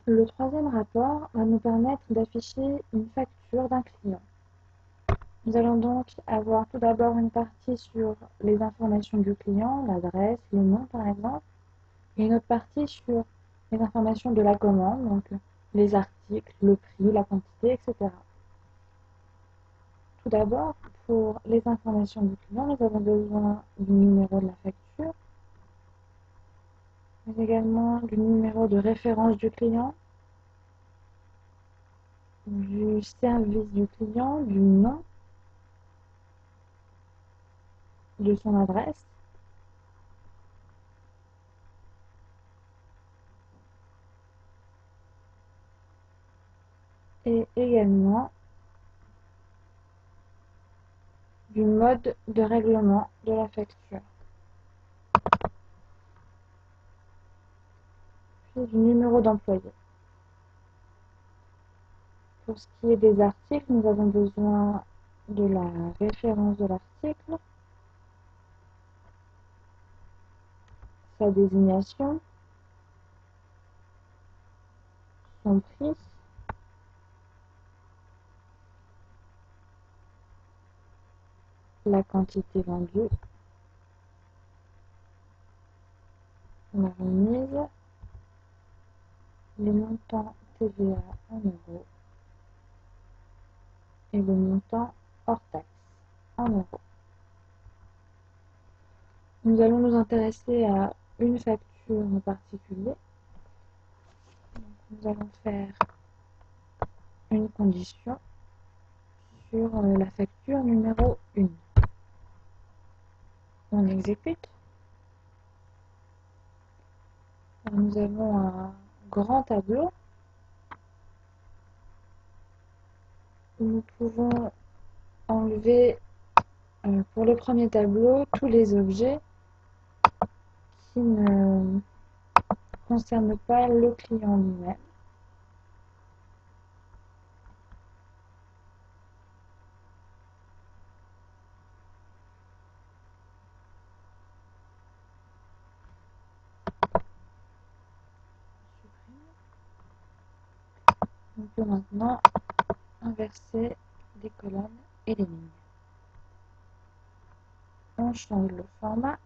Le troisième rapport va nous permettre d'afficher une facture d'un client. Nous allons donc avoir tout d'abord une partie sur les informations du client, l'adresse, le nom par exemple, et une autre partie sur les informations de la commande, donc les articles, le prix, la quantité, etc. Tout d'abord, pour les informations du client, nous avons besoin du numéro de la facture, mais également du numéro de référence du client, du service du client, du nom, de son adresse, et également du mode de règlement de la facture, puis du numéro d'employé. Pour ce qui est des articles, nous avons besoin de la référence de l'article, sa désignation, son prix, la quantité vendue, la remise, le montant TVA en euros et le montant hors taxe en euros. Nous allons nous intéresser à une facture en particulier. Donc, nous allons faire une condition sur la facture numéro 1. On exécute. Alors, nous avons un grand tableau où nous pouvons enlever pour le premier tableau tous les objets qui ne concernent pas le client lui-même. On peut maintenant inverser les colonnes et les lignes. On change le format.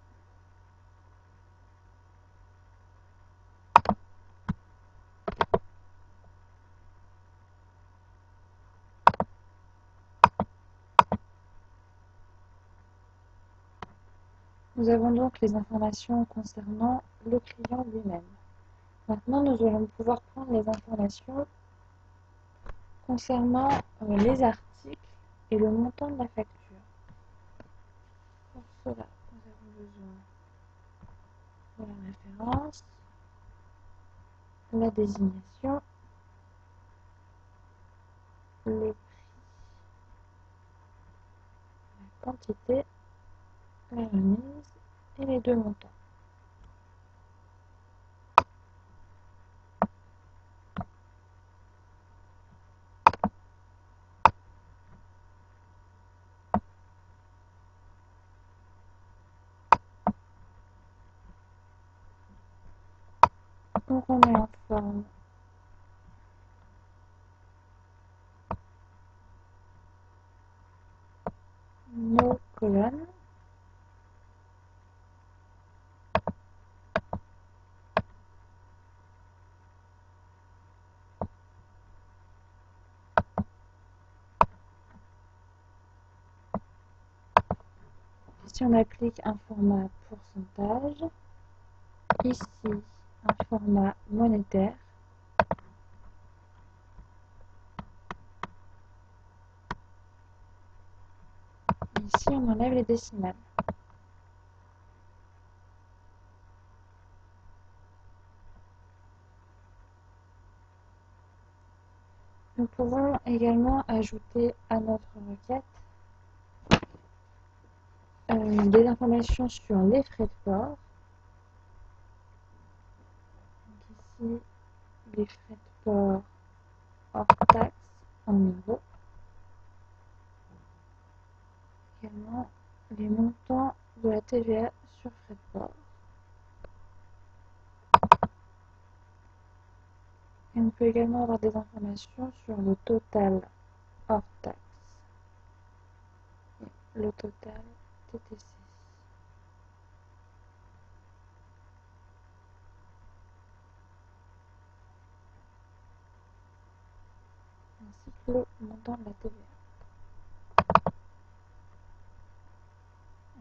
Nous avons donc les informations concernant le client lui-même. Maintenant, nous allons pouvoir prendre les informations concernant les articles et le montant de la facture. Pour cela, nous avons besoin de la référence, la désignation, le prix, la quantité, la remise et les deux montants. On remet en forme nos colonnes. Si on applique un format pourcentage, ici un format monétaire, ici on enlève les décimales. Nous pouvons également ajouter à notre requête des informations sur les frais de port. Donc ici, les frais de port hors taxe en euros. Également les montants de la TVA sur frais de port. Et on peut également avoir des informations sur le total hors taxe, et le total TTC, ainsi que le montant de la TVA.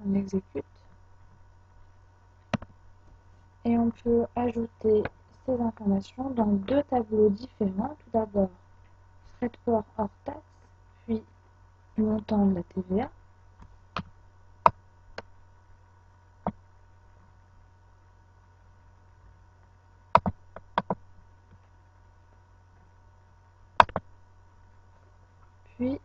On exécute et on peut ajouter ces informations dans deux tableaux différents. Tout d'abord, frais de port hors taxe, puis montant de la TVA. Puis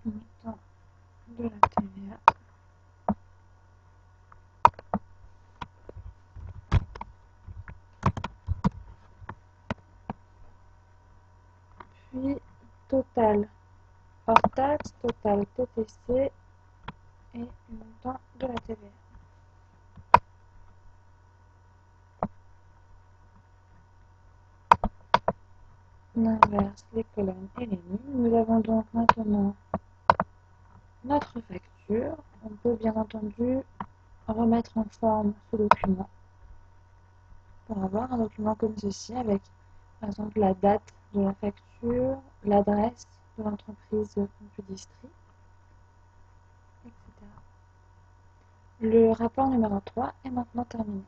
montant de la TVA. Puis total hors taxe, total TTC et montant de la TVA. On inverse les colonnes et les lignes. Nous avons donc maintenant notre facture. On peut bien entendu remettre en forme ce document pour avoir un document comme ceci avec par exemple la date de la facture, l'adresse de l'entreprise Compudistri, etc. Le rapport numéro 3 est maintenant terminé.